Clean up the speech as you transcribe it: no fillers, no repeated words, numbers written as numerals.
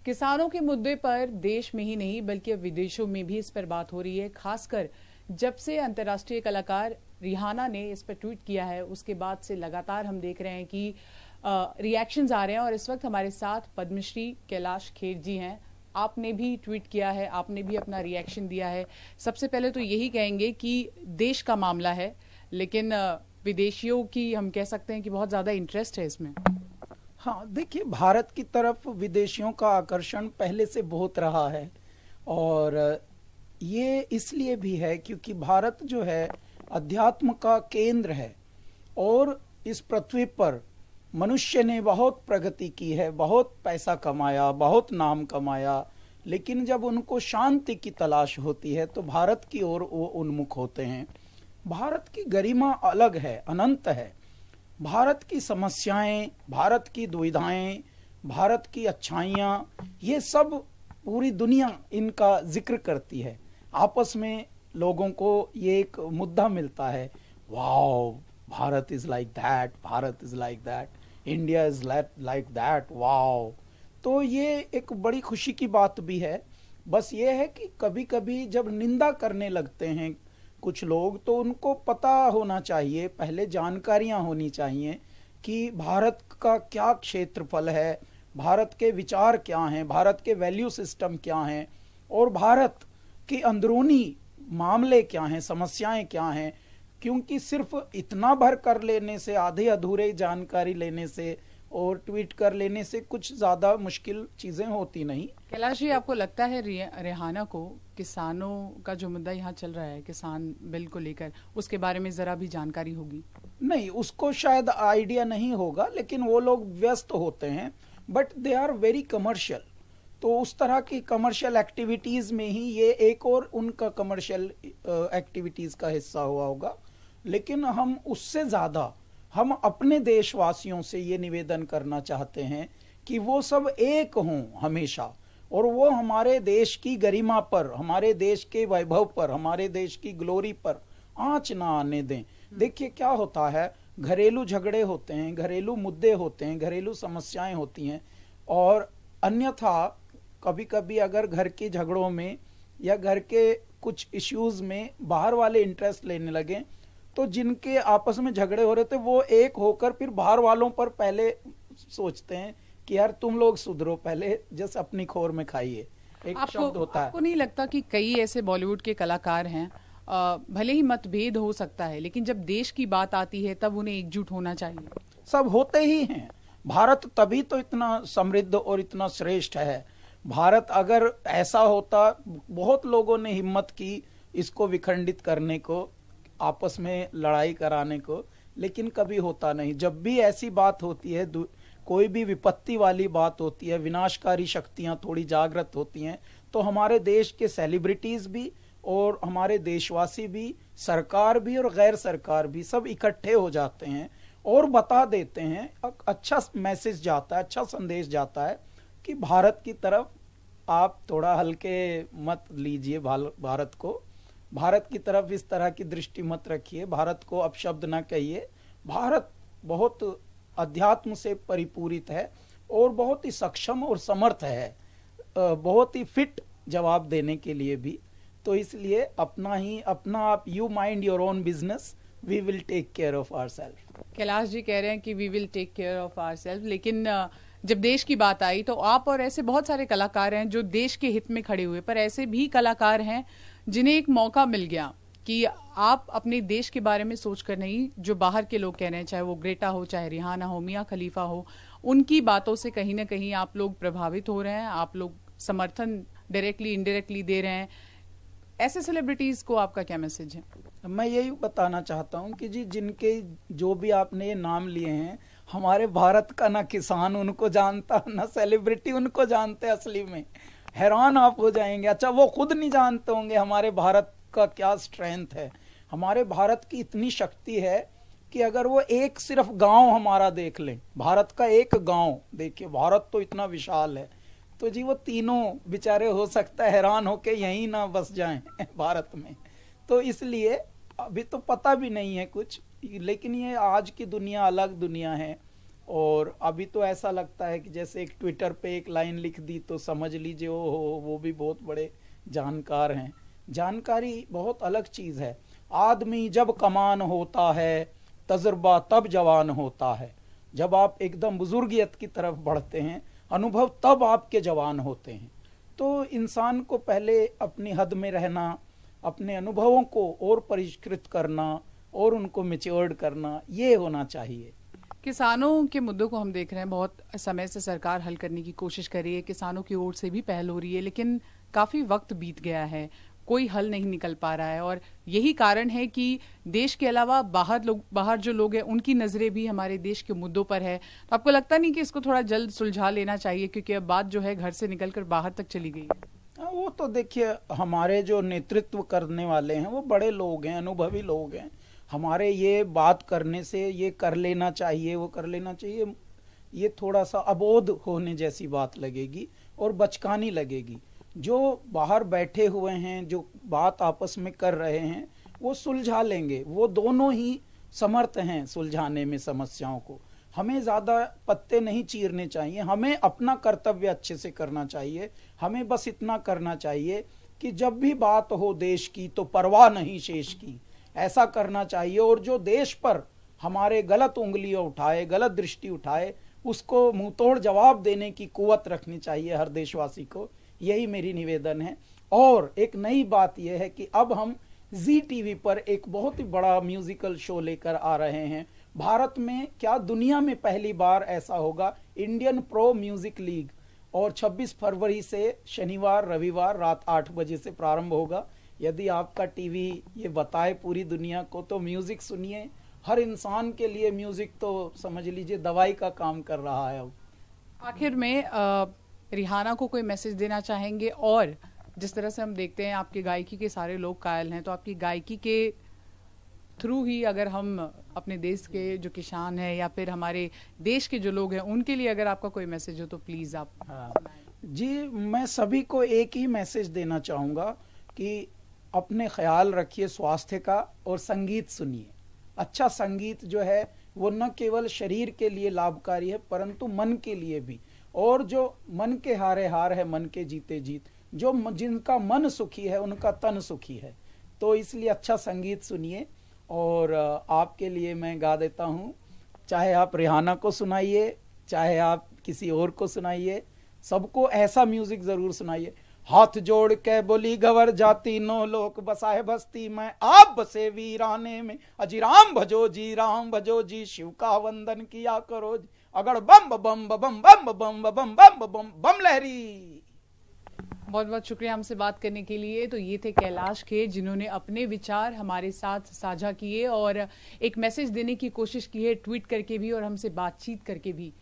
किसानों के मुद्दे पर देश में ही नहीं बल्कि अब विदेशों में भी इस पर बात हो रही है। खासकर जब से अंतर्राष्ट्रीय कलाकार रिहाना ने इस पर ट्वीट किया है उसके बाद से लगातार हम देख रहे हैं कि रिएक्शंस आ रहे हैं। और इस वक्त हमारे साथ पद्मश्री कैलाश खेर जी हैं। आपने भी ट्वीट किया है, आपने भी अपना रिएक्शन दिया है। सबसे पहले तो यही कहेंगे कि देश का मामला है, लेकिन विदेशियों की हम कह सकते हैं कि बहुत ज्यादा इंटरेस्ट है इसमें। हाँ, देखिए, भारत की तरफ विदेशियों का आकर्षण पहले से बहुत रहा है। और ये इसलिए भी है क्योंकि भारत जो है अध्यात्म का केंद्र है। और इस पृथ्वी पर मनुष्य ने बहुत प्रगति की है, बहुत पैसा कमाया, बहुत नाम कमाया, लेकिन जब उनको शांति की तलाश होती है तो भारत की ओर वो उन्मुख होते हैं। भारत की गरिमा अलग है, अनंत है। भारत की समस्याएं, भारत की दुविधाएं, भारत की अच्छाइयाँ, ये सब पूरी दुनिया इनका जिक्र करती है। आपस में लोगों को ये एक मुद्दा मिलता है, wow, Bharat is like that, Bharat is like that, India is like that, wow. तो ये एक बड़ी खुशी की बात भी है। बस ये है कि कभी कभी जब निंदा करने लगते हैं कुछ लोग, तो उनको पता होना चाहिए, पहले जानकारियां होनी चाहिए कि भारत का क्या क्षेत्रफल है, भारत के विचार क्या हैं, भारत के वैल्यू सिस्टम क्या हैं, और भारत के अंदरूनी मामले क्या हैं, समस्याएं क्या हैं। क्योंकि सिर्फ इतना भर कर लेने से, आधे अधूरे जानकारी लेने से और ट्वीट कर लेने से कुछ ज्यादा मुश्किल चीजें होती नहीं। कैलाश जी, आपको लगता है रिहाना को किसानों का जो मुद्दा यहाँ चल रहा है, किसान बिल को लेकर, उसके बारे में जरा भी जानकारी होगी? नहीं, उसको शायद आइडिया नहीं होगा, लेकिन वो लोग व्यस्त होते हैं, but they are very commercial. तो उस तरह की कमर्शियल एक्टिविटीज में ही ये एक और उनका कमर्शियल एक्टिविटीज का हिस्सा हुआ होगा। लेकिन हम उससे ज्यादा हम अपने देशवासियों से ये निवेदन करना चाहते हैं कि वो सब एक हों हमेशा, और वो हमारे देश की गरिमा पर, हमारे देश के वैभव पर, हमारे देश की ग्लोरी पर आंच ना आने दें। देखिए क्या होता है, घरेलू झगड़े होते हैं, घरेलू मुद्दे होते हैं, घरेलू समस्याएं होती हैं, और अन्यथा कभी कभी अगर घर के झगड़ों में या घर के कुछ इश्यूज में बाहर वाले इंटरेस्ट लेने लगे, तो जिनके आपस में झगड़े हो रहे थे वो एक होकर फिर बाहर वालों पर पहले सोचते हैं कि यार तुम लोग सुधरो, पहले जैसे अपनी खोर में खाइए, एक शब्द होता है। आपको नहीं लगता कि कई ऐसे बॉलीवुड के कलाकार हैं, भले ही मतभेद हो सकता है, लेकिन जब देश की बात आती है तब उन्हें एकजुट होना चाहिए? सब होते ही हैं। भारत तभी तो इतना समृद्ध और इतना श्रेष्ठ है। भारत अगर ऐसा होता, बहुत लोगों ने हिम्मत की इसको विखंडित करने को, आपस में लड़ाई कराने को, लेकिन कभी होता नहीं। जब भी ऐसी बात होती है, कोई भी विपत्ति वाली बात होती है, विनाशकारी शक्तियां थोड़ी जागृत होती हैं, तो हमारे देश के सेलिब्रिटीज भी और हमारे देशवासी भी, सरकार भी और गैर सरकार भी, सब इकट्ठे हो जाते हैं और बता देते हैं। अच्छा मैसेज जाता है, अच्छा संदेश जाता है कि भारत की तरफ आप थोड़ा हल्के मत लीजिए, भारत को, भारत की तरफ इस तरह की दृष्टि मत रखिए, भारत को अपशब्द न कहिए। भारत बहुत अध्यात्म से परिपूरित है और बहुत ही सक्षम और समर्थ है, बहुत ही फिट जवाब देने के लिए भी। तो इसलिए अपना आप, you mind your own business, we will take care of ourself. Kailash ji कह रहे हैं कि we will take care of ourself, लेकिन जब देश की बात आई तो आप और ऐसे बहुत सारे कलाकार हैं जो देश के हित में खड़े हुए, पर ऐसे भी कलाकार हैं जिन्हें एक मौका मिल गया कि आप अपने देश के बारे में सोचकर नहीं, जो बाहर के लोग कह रहे हैं, चाहे वो ग्रेटा हो, चाहे रिहाना हो, मियां खलीफा हो, उनकी बातों से कहीं ना कहीं आप लोग प्रभावित हो रहे हैं, आप लोग समर्थन डायरेक्टली इनडायरेक्टली दे रहे हैं। ऐसे सेलिब्रिटीज को आपका क्या मैसेज है? मैं यही बताना चाहता हूं कि जी, जिनके जो भी आपने ये नाम लिए हैं, हमारे भारत का ना किसान उनको जानता, ना सेलिब्रिटी उनको जानते। असली में हैरान आप हो जाएंगे। अच्छा, वो खुद नहीं जानते होंगे हमारे भारत का क्या स्ट्रेंथ है। हमारे भारत की इतनी शक्ति है कि अगर वो एक सिर्फ गांव हमारा देख लें, भारत का एक गांव देखिए, भारत तो इतना विशाल है, तो जी वो तीनों बेचारे हो सकता है हैरान होके यहीं ना बस जाएं भारत में। तो इसलिए अभी तो पता भी नहीं है कुछ, लेकिन ये आज की दुनिया अलग दुनिया है और अभी तो ऐसा लगता है कि जैसे एक ट्विटर पे एक लाइन लिख दी तो समझ लीजिए वो भी बहुत बड़े जानकार हैं। जानकारी बहुत अलग चीज है। आदमी जब कमान होता है, तजुर्बा तब जवान होता है। जब आप एकदम बुजुर्गियत की तरफ बढ़ते हैं, अनुभव तब आपके जवान होते हैं। तो इंसान को पहले अपनी हद में रहना, अपने अनुभवों को और परिष्कृत करना और उनको मैच्योर्ड करना, ये होना चाहिए। किसानों के मुद्दों को हम देख रहे हैं, बहुत समय से सरकार हल करने की कोशिश कर रही है, किसानों की ओर से भी पहल हो रही है, लेकिन काफी वक्त बीत गया है, कोई हल नहीं निकल पा रहा है। और यही कारण है कि देश के अलावा बाहर जो लोग हैं उनकी नजरें भी हमारे देश के मुद्दों पर है। तो आपको लगता नहीं कि इसको थोड़ा जल्द सुलझा लेना चाहिए, क्योंकि अब बात जो है घर से निकलकर बाहर तक चली गई है? वो तो देखिए, हमारे जो नेतृत्व करने वाले हैं वो बड़े लोग हैं, अनुभवी लोग हैं। हमारे ये बात करने से ये कर लेना चाहिए, वो कर लेना चाहिए, ये थोड़ा सा अबोध होने जैसी बात लगेगी और बचकानी लगेगी। जो बाहर बैठे हुए हैं, जो बात आपस में कर रहे हैं, वो सुलझा लेंगे। वो दोनों ही समर्थ हैं सुलझाने में समस्याओं को। हमें ज्यादा पत्ते नहीं चीरने चाहिए, हमें अपना कर्तव्य अच्छे से करना चाहिए। हमें बस इतना करना चाहिए कि जब भी बात हो देश की तो परवाह नहीं शेष की, ऐसा करना चाहिए। और जो देश पर हमारे गलत उंगलियां उठाए, गलत दृष्टि उठाए, उसको मुंहतोड़ जवाब देने की कुव्वत रखनी चाहिए हर देशवासी को। यही मेरी निवेदन है। और एक नई बात यह है कि अब हम जी टीवी पर एक बहुत ही बड़ा म्यूजिकल शो लेकर आ रहे हैं। भारत में क्या दुनिया में पहली बार ऐसा होगा, इंडियन प्रो म्यूजिक लीग। और 26 फरवरी से शनिवार रविवार रात 8 बजे से प्रारंभ होगा। यदि आपका टीवी ये बताए पूरी दुनिया को तो म्यूजिक सुनिए। हर इंसान के लिए म्यूजिक तो समझ लीजिए दवाई का काम कर रहा है। अब आखिर में रिहाना को कोई मैसेज देना चाहेंगे? और जिस तरह से हम देखते हैं आपकी गायकी के सारे लोग कायल हैं, तो आपकी गायकी के थ्रू ही अगर हम अपने देश के जो किसान हैं या फिर हमारे देश के जो लोग हैं उनके लिए अगर आपका कोई मैसेज हो तो प्लीज आप। हाँ जी, मैं सभी को एक ही मैसेज देना चाहूँगा कि अपने ख्याल रखिए स्वास्थ्य का और संगीत सुनिए। अच्छा संगीत जो है वो न केवल शरीर के लिए लाभकारी है परंतु मन के लिए भी। और जो मन के हारे हार है, मन के जीते जीत। जो जिनका मन सुखी है उनका तन सुखी है। तो इसलिए अच्छा संगीत सुनिए। और आपके लिए मैं गा देता हूँ, चाहे आप रिहाना को सुनाइए, चाहे आप किसी और को सुनाइए, सबको ऐसा म्यूजिक जरूर सुनाइए। हाथ जोड़ के बोली गवर जाती, नो लोक बसाए बस्ती में, आप बसे वीराने में, अजी राम भजो जी, राम भजो जी, शिव का वंदन किया करो जी, अगर बम बम बम बम बम बम बम बम बम बम लहरी। बहुत बहुत शुक्रिया हमसे बात करने के लिए। तो ये थे कैलाश खेर, जिन्होंने अपने विचार हमारे साथ साझा किए और एक मैसेज देने की कोशिश की है, ट्वीट करके भी और हमसे बातचीत करके भी।